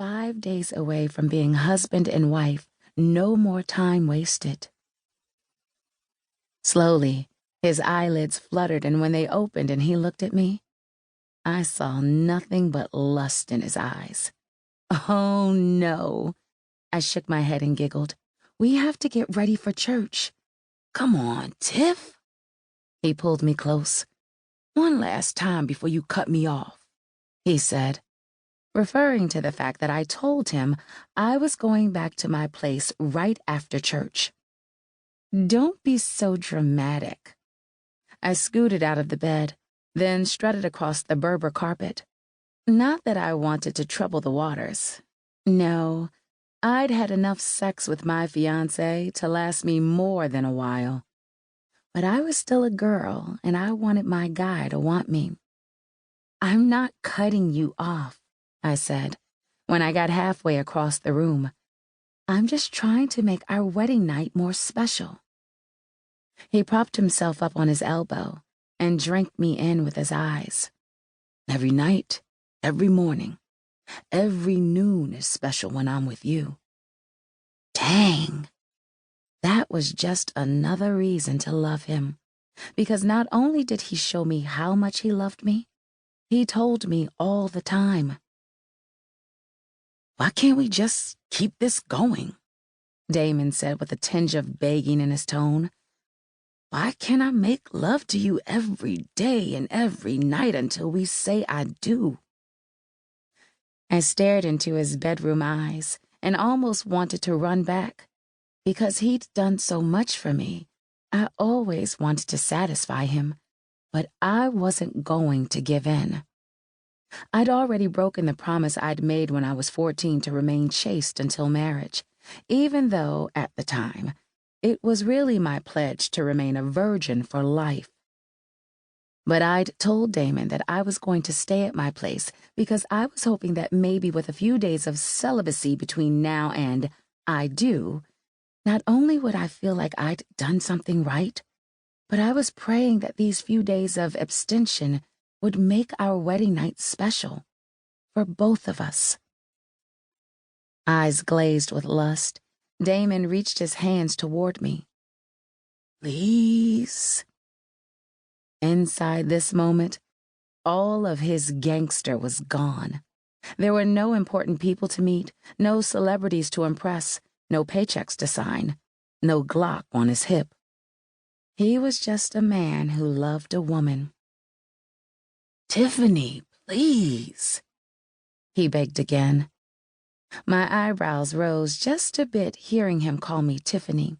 5 days away from being husband and wife, no more time wasted. Slowly, his eyelids fluttered, and when they opened and he looked at me, I saw nothing but lust in his eyes. Oh, no. I shook my head and giggled. We have to get ready for church. Come on, Tiff. He pulled me close. One last time before you cut me off, he said, referring to the fact that I told him I was going back to my place right after church. Don't be so dramatic. I scooted out of the bed, then strutted across the Berber carpet. Not that I wanted to trouble the waters. No, I'd had enough sex with my fiancé to last me more than a while. But I was still a girl, and I wanted my guy to want me. I'm not cutting you off, I said, when I got halfway across the room. I'm just trying to make our wedding night more special. He propped himself up on his elbow and drank me in with his eyes. Every night, every morning, every noon is special when I'm with you. Dang. That was just another reason to love him, because not only did he show me how much he loved me, he told me all the time. Why can't we just keep this going? Damon said with a tinge of begging in his tone. Why can't I make love to you every day and every night until we say I do? I stared into his bedroom eyes and almost wanted to run back. Because he'd done so much for me, I always wanted to satisfy him, but I wasn't going to give in. I'd already broken the promise I'd made when I was 14 to remain chaste until marriage, even though, at the time, it was really my pledge to remain a virgin for life. But I'd told Damon that I was going to stay at my place because I was hoping that maybe with a few days of celibacy between now and I do, not only would I feel like I'd done something right, but I was praying that these few days of abstention would make our wedding night special for both of us. Eyes glazed with lust, Damon reached his hands toward me. Please. Inside this moment, all of his gangster was gone. There were no important people to meet, no celebrities to impress, no paychecks to sign, no Glock on his hip. He was just a man who loved a woman. Tiffanie, please, he begged again. My eyebrows rose just a bit hearing him call me Tiffanie.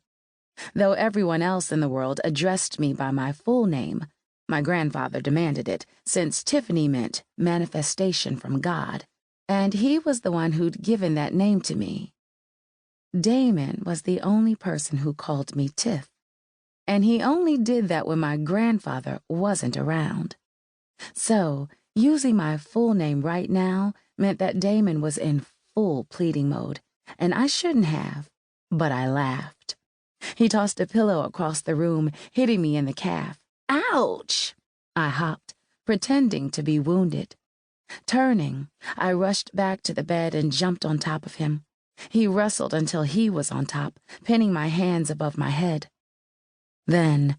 Though everyone else in the world addressed me by my full name, my grandfather demanded it, since Tiffanie meant manifestation from God, and he was the one who'd given that name to me. Damon was the only person who called me Tiff, and he only did that when my grandfather wasn't around. So, using my full name right now meant that Damon was in full pleading mode, and I shouldn't have, but I laughed. He tossed a pillow across the room, hitting me in the calf. Ouch! I hopped, pretending to be wounded. Turning, I rushed back to the bed and jumped on top of him. He wrestled until he was on top, pinning my hands above my head. Then,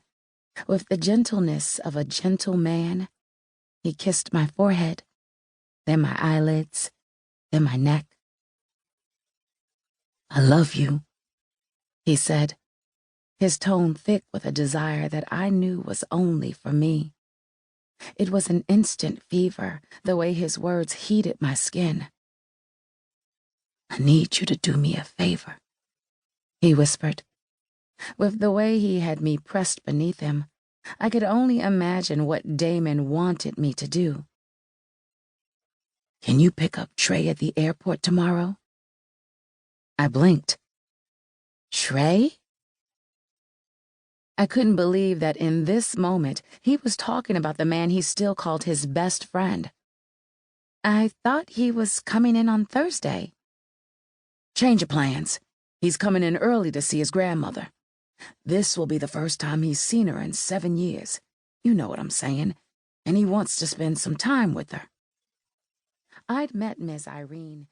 with the gentleness of a gentle man, he kissed my forehead, then my eyelids, then my neck. I love you, he said, his tone thick with a desire that I knew was only for me. It was an instant fever, the way his words heated my skin. I need you to do me a favor, he whispered. With the way he had me pressed beneath him, I could only imagine what Damon wanted me to do. Can you pick up Trey at the airport tomorrow? I blinked. Trey? I couldn't believe that in this moment he was talking about the man he still called his best friend. I thought he was coming in on Thursday. Change of plans. He's coming in early to see his grandmother. This will be the first time he's seen her in 7 years. You know what I'm saying. And he wants to spend some time with her. I'd met Miss Irene